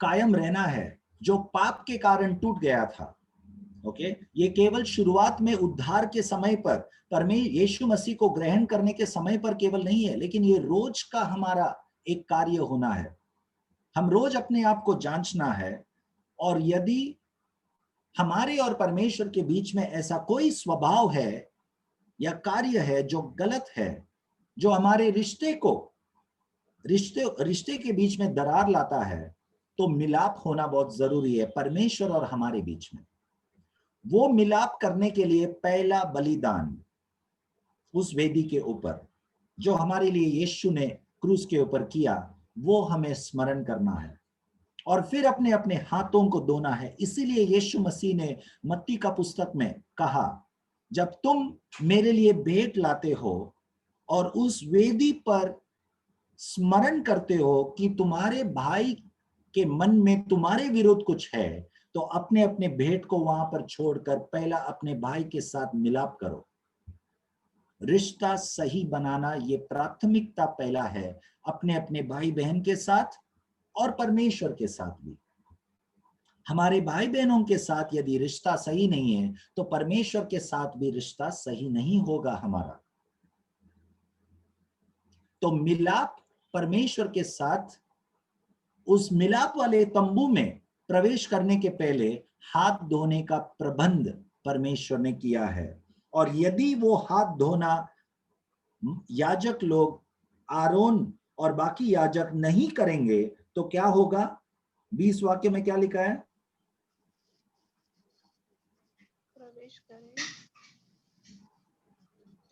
कायम रहना है जो पाप के कारण टूट गया था, ओके, ये केवल शुरुआत में उद्धार के समय पर, यीशु मसीह को ग्रहण करने के समय पर केवल नहीं है, लेकिन ये रोज का हमारा एक कार्य होना है। हम रोज अपने आप को जांचना है, और यदि हमारे और परमेश्वर के बीच में ऐसा कोई स्वभाव है या कार्य है जो गलत है, जो हमारे रिश्ते के बीच में दरार लाता है, तो मिलाप होना बहुत जरूरी है परमेश्वर और हमारे बीच में। वो मिलाप करने के लिए पहला बलिदान उस वेदी के ऊपर जो हमारे लिए यीशु ने क्रूस के ऊपर किया, वो हमें स्मरण करना है, और फिर अपने अपने हाथों को धोना है। इसीलिए यीशु मसीह ने मत्ती का पुस्तक में कहा, जब तुम मेरे लिए भेंट लाते हो और उस वेदी पर स्मरण करते हो कि तुम्हारे भाई के मन में तुम्हारे विरुद्ध कुछ है, तो अपने अपने भेंट को वहां पर छोड़कर पहला अपने भाई के साथ मिलाप करो। रिश्ता सही बनाना ये प्राथमिकता पहला है, अपने अपने भाई बहन के साथ और परमेश्वर के साथ भी। हमारे भाई बहनों के साथ यदि रिश्ता सही नहीं है, तो परमेश्वर के साथ भी रिश्ता सही नहीं होगा हमारा। तो मिलाप परमेश्वर के साथ, उस मिलाप वाले तंबू में प्रवेश करने के पहले हाथ धोने का प्रबंध परमेश्वर ने किया है। और यदि वो हाथ धोना याजक लोग, आरोन और बाकी याजक नहीं करेंगे, तो क्या होगा? 20 वाक्य में क्या लिखा है? प्रवेश करे,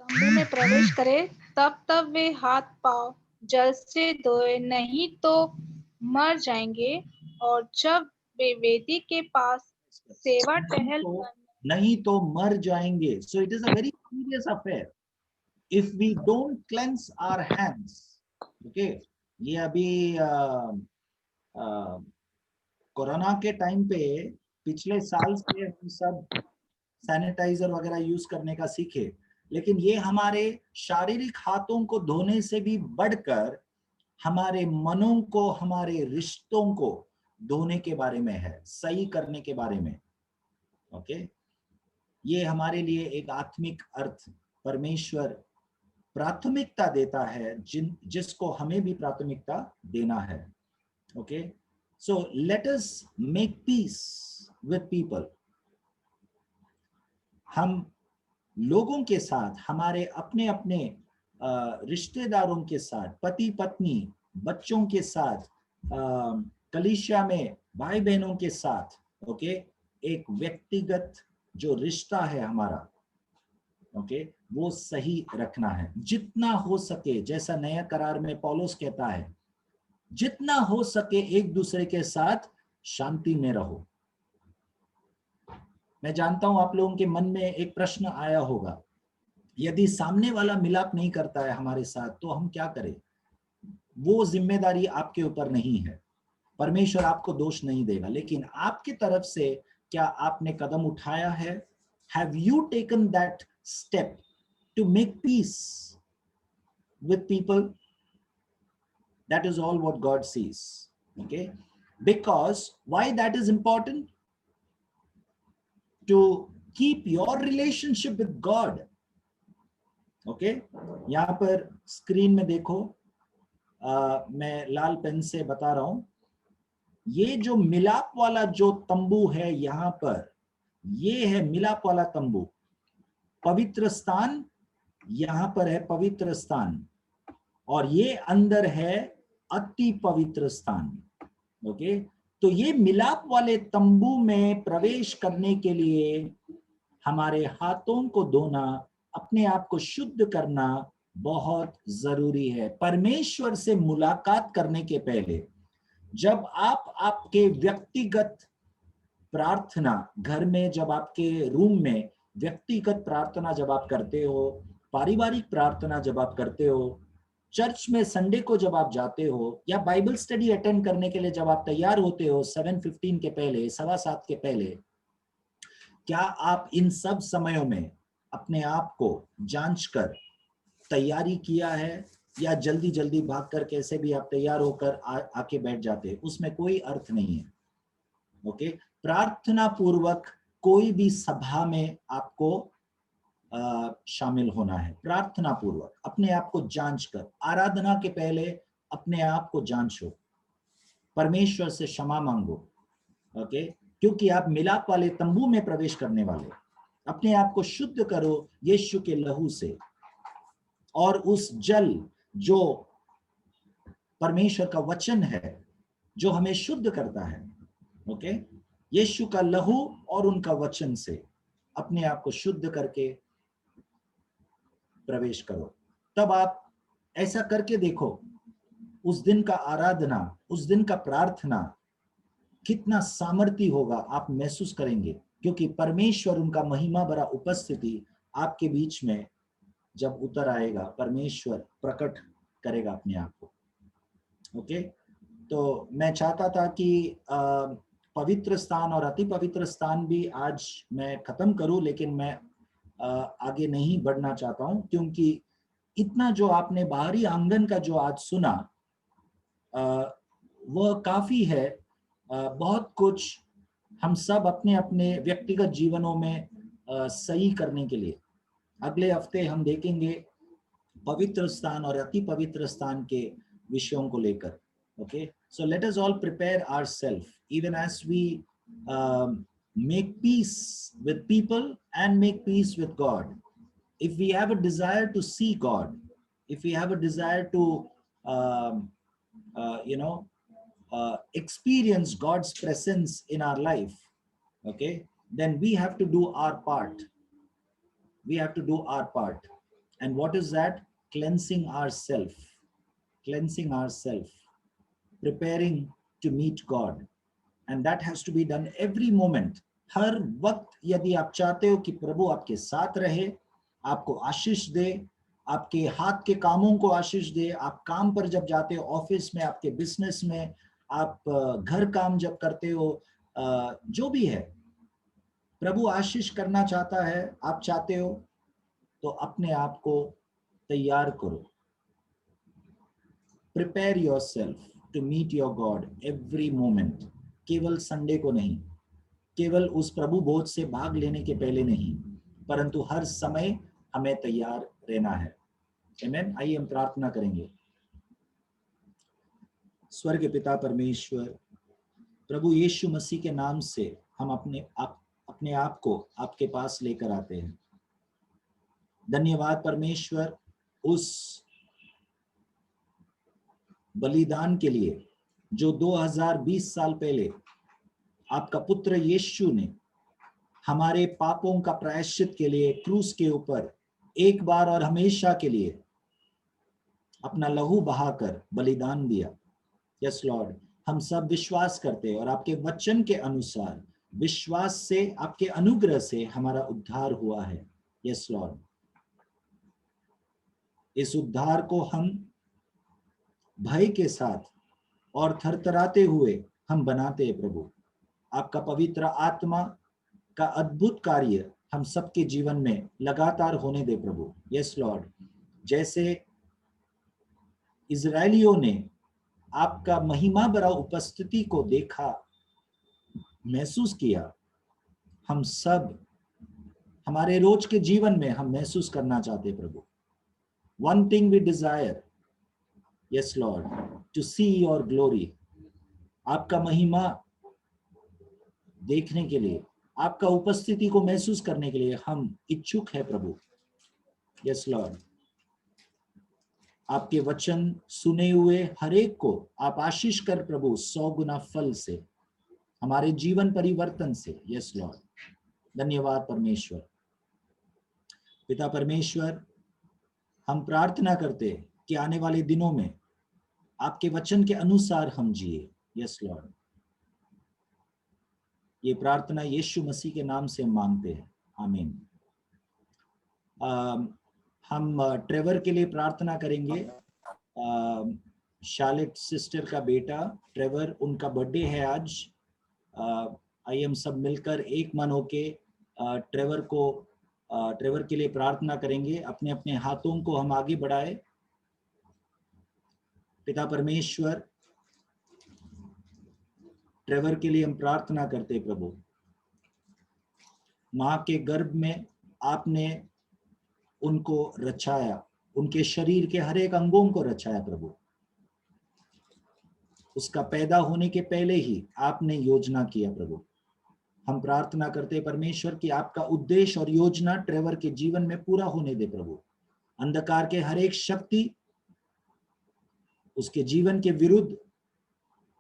तंबू में प्रवेश करे, तब वे हाथ पांव जल से धोए, नहीं तो मर जाएंगे। और जब वे वेदी के पास सेवा टहल नहीं तो मर जाएंगे। So it is a very serious affair if we don't cleanse our hands. Okay, ये अभी कोरोना के टाइम पे पिछले साल से हम सब सैनिटाइजर वगैरह यूज करने का सीखे, लेकिन ये हमारे शारीरिक हाथों को धोने से भी बढ़कर हमारे मनों को, हमारे रिश्तों को धोने के बारे में है, सही करने के बारे में। ओके, ये हमारे लिए एक आत्मिक अर्थ परमेश्वर प्राथमिकता देता है, जिसको हमें भी प्राथमिकता देना है। Okay, so let us make peace with people. हम लोगों के साथ, हमारे अपने अपने रिश्तेदारों के साथ, पति पत्नी, बच्चों के साथ, कलीसिया में भाई बहनों के साथ, ओके, एक व्यक्तिगत जो रिश्ता है हमारा, ओके, वो सही रखना है जितना हो सके। जैसा नया करार में पौलुस कहता है, जितना हो सके एक दूसरे के साथ शांति में रहो। मैं जानता हूं आप लोगों के मन में एक प्रश्न आया होगा, यदि सामने वाला मिलाप नहीं करता है हमारे साथ तो हम क्या करें? वो जिम्मेदारी आपके ऊपर नहीं है, परमेश्वर आपको दोष नहीं देगा, लेकिन आपकी तरफ से क्या आपने कदम उठाया है? Have you taken that step to make peace with people? That is all what God sees. Okay, because why that is important? To keep your relationship with God. Okay, यहाँ पर स्क्रीन में देखो, मैं लाल पेन से बता रहा हूं, ये जो मिलाप वाला जो तंबू है यहाँ पर, ये है मिलाप वाला तंबू। पवित्र स्थान यहाँ पर है, पवित्र स्थान, और ये अंदर है अति पवित्र स्थान। ओके, तो ये मिलाप वाले तंबू में प्रवेश करने के लिए हमारे हाथों को धोना, अपने आप को शुद्ध करना बहुत जरूरी है। परमेश्वर से मुलाकात करने के पहले, जब आप आपके व्यक्तिगत प्रार्थना घर में, जब आपके रूम में व्यक्तिगत प्रार्थना जब आप करते हो, पारिवारिक प्रार्थना जब आप करते हो, चर्च में संडे को जब आप जाते हो, या बाइबल स्टडी अटेंड करने के लिए जब आप तैयार होते हो 7:15 के पहले, 7:15 के पहले, क्या आप इन सब समयों में अपने आप को जांच कर तैयारी किया है, या जल्दी जल्दी भागकर कैसे भी आप तैयार होकर आके बैठ जाते हैं? उसमें कोई अर्थ नहीं है। ओके, प्रार्थना पूर्वक कोई भी सभा में आपको शामिल होना है। प्रार्थना पूर्वक अपने आप को जांच कर, आराधना के पहले अपने आप को जांचो, परमेश्वर से क्षमा मांगो। ओके, क्योंकि आप मिलाप वाले तंबू में प्रवेश करने वाले, अपने आप को शुद्ध करो यीशु के लहू से, और उस जल जो परमेश्वर का वचन है जो हमें शुद्ध करता है। ओके, यीशु का लहू और उनका वचन से अपने आप को शुद्ध करके प्रवेश करो। तब आप ऐसा करके देखो, उस दिन का आराधना, उस दिन का प्रार्थना कितना सामर्थी होगा, आप महसूस करेंगे, क्योंकि परमेश्वर, उनका महिमा भरा उपस्थिति आपके बीच में जब उतर आएगा, परमेश्वर प्रकट करेगा अपने आप को। ओके, तो मैं चाहता था कि पवित्र स्थान और अति पवित्र स्थान भी आज मैं खत्म करूं, लेकिन मैं आगे नहीं बढ़ना चाहता हूं, क्योंकि इतना जो आपने बाहरी आंगन का जो आज सुना वह काफी है। बहुत कुछ हम सब अपने अपने व्यक्तिगत जीवनों में सही करने के लिए अगले हफ्ते हम देखेंगे पवित्र स्थान और अति पवित्र स्थान के विषयों को लेकर। Okay, so let us all prepare ourselves, even as we make peace with people and make peace with God. If we have a desire to see God, if we have a desire to experience God's presence in our life, okay, then we have to do our part. We have to do our part. And what is that? Cleansing ourselves, preparing to meet God. And that has to be done every moment. हर वक्त यदि आप चाहते हो कि प्रभु आपके साथ रहे, आपको आशीष दे, आपके हाथ के कामों को आशीष दे, आप काम पर जब जाते हो, ऑफिस में, आपके बिजनेस में, आप घर काम जब करते हो, जो भी है, प्रभु आशीष करना चाहता है, आप चाहते हो, तो अपने आप को तैयार करो। Prepare yourself to meet your God every moment. केवल संडे को नहीं, केवल उस प्रभु भोज से भाग लेने के पहले नहीं, परंतु हर समय हमें तैयार रहना है। आमीन। आइए हम प्रार्थना करेंगे। स्वर्ग पिता परमेश्वर, प्रभु यीशु मसीह के नाम से हम अपने आप को आपके पास लेकर आते हैं। धन्यवाद परमेश्वर, उस बलिदान के लिए जो 2020 साल पहले आपका पुत्र यीशु ने हमारे पापों का प्रायश्चित के लिए क्रूस के ऊपर एक बार और हमेशा के लिए अपना लहू बहाकर बलिदान दिया। यस लॉर्ड, हम सब विश्वास करते हैं और आपके वचन के अनुसार विश्वास से, आपके अनुग्रह से हमारा उद्धार हुआ है। यस लॉर्ड, इस उद्धार को हम भय के साथ और थरथराते हुए हम बनाते हैं। प्रभु, आपका पवित्र आत्मा का अद्भुत कार्य हम सबके जीवन में लगातार होने दे प्रभु। यस लॉर्ड, जैसे इजरायलियों ने आपका महिमा भरा उपस्थिति को देखा, महसूस किया, हम सब हमारे रोज के जीवन में हम महसूस करना चाहते प्रभु। One thing we desire, yes Lord, to see your glory, आपका महिमा देखने के लिए, आपका उपस्थिति को महसूस करने के लिए हम इच्छुक है प्रभु। यस लॉर्ड, आपके वचन सुने हुए हर एक को आप आशीष कर प्रभु 100 गुना फल से। हमारे जीवन परिवर्तन से। यस लॉर्ड, धन्यवाद परमेश्वर। पिता परमेश्वर, हम प्रार्थना करते हैं कि आने वाले दिनों में आपके वचन के अनुसार हम जिए। यस लॉर्ड, ये प्रार्थना यीशु मसीह के नाम से हम मांगते हैं, आमीन। हम ट्रेवर के लिए प्रार्थना करेंगे। शार्लेट सिस्टर का बेटा ट्रेवर, उनका बर्थडे है आज। आइए हम सब मिलकर एक मन होके ट्रेवर के लिए प्रार्थना करेंगे। अपने अपने हाथों को हम आगे बढ़ाए। पिता परमेश्वर, ट्रेवर के लिए हम प्रार्थना करते प्रभु। माँ के गर्भ में आपने उनको रचाया, उनके शरीर के हर एक अंगों को रचाया प्रभु। उसका पैदा होने के पहले ही आपने योजना किया प्रभु। हम प्रार्थना करते परमेश्वर कि आपका उद्देश्य और योजना ट्रेवर के जीवन में पूरा होने दे प्रभु। अंधकार के हर एक शक्ति उसके जीवन के विरुद्ध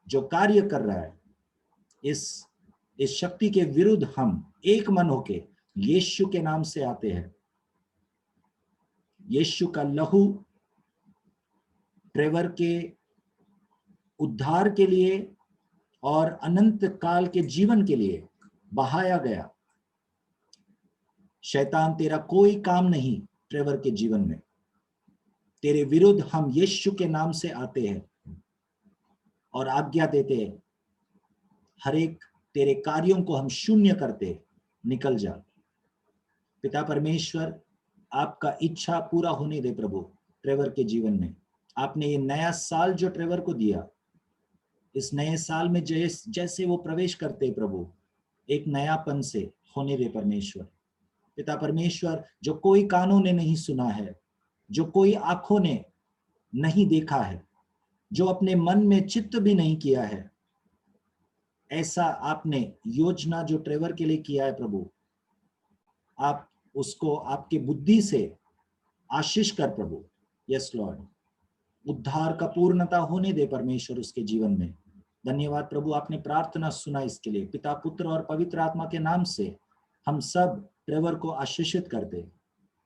जो कार्य कर रहा है, इस शक्ति के विरुद्ध हम एक मन होके यीशु के नाम से आते हैं। यीशु का लहू ट्रेवर के उद्धार के लिए और अनंत काल के जीवन के लिए बहाया गया। शैतान तेरा कोई काम नहीं ट्रेवर के जीवन में। तेरे विरुद्ध हम यीशु के नाम से आते हैं और आज्ञा देते हैं, हर एक तेरे कार्यों को हम शून्य करते, निकल जा। पिता परमेश्वर, आपका इच्छा पूरा होने दे प्रभु ट्रेवर के जीवन में। आपने ये नया साल जो ट्रेवर को दिया, इस नए साल में जैसे वो प्रवेश करते प्रभु, एक नयापन से होने दे परमेश्वर। पिता परमेश्वर, जो कोई कानों ने नहीं सुना है, जो कोई आंखों ने नहीं देखा है, जो अपने मन में चित्त भी नहीं किया है, ऐसा आपने योजना जो ट्रेवर के लिए किया है प्रभु, आप उसको आपके बुद्धि से आशीष कर प्रभु। यस लॉर्ड, उद्धार का पूर्णता होने दे परमेश्वर उसके जीवन में। धन्यवाद प्रभु, आपने प्रार्थना सुना इसके लिए। पिता, पुत्र और पवित्र आत्मा के नाम से हम सब ट्रेवर को आशीषित करते।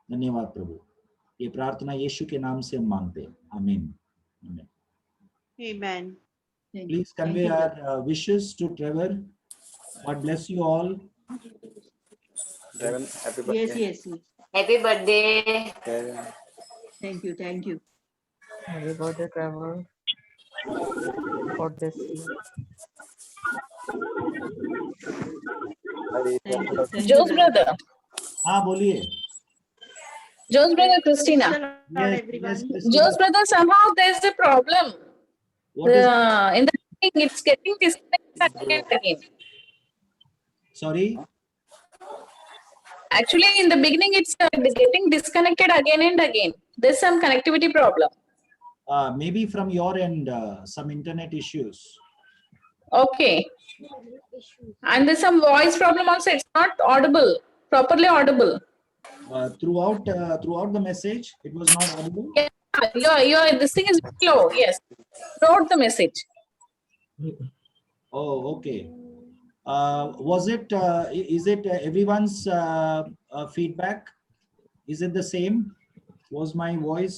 धन्यवाद प्रभु, ये प्रार्थना यीशु के नाम से हम मांगते। आमीन, आमीन। Amen. Please convey our wishes to Trevor. God bless you all. Dragon, happy birthday. Yes. Happy birthday. Dragon. Thank you. Happy birthday, Trevor. God bless you. Thank you. Joe's brother. हाँ बोलिए। Joe's brother, Christina. Yes, everyone. Christina. Joe's brother, somehow there's a problem. What is? In the beginning, it's getting disconnected again and again. Sorry. Actually, in the beginning, it's getting disconnected again and again. There's some connectivity problem. Maybe from your end, some internet issues. Okay. And there's some voice problem also. It's not audible, properly audible. Throughout the message, it was not audible. Yeah, this thing is low. Yes. Wrote the message. Oh, okay. Was it? Is it everyone's feedback? Is it the same? Was my voice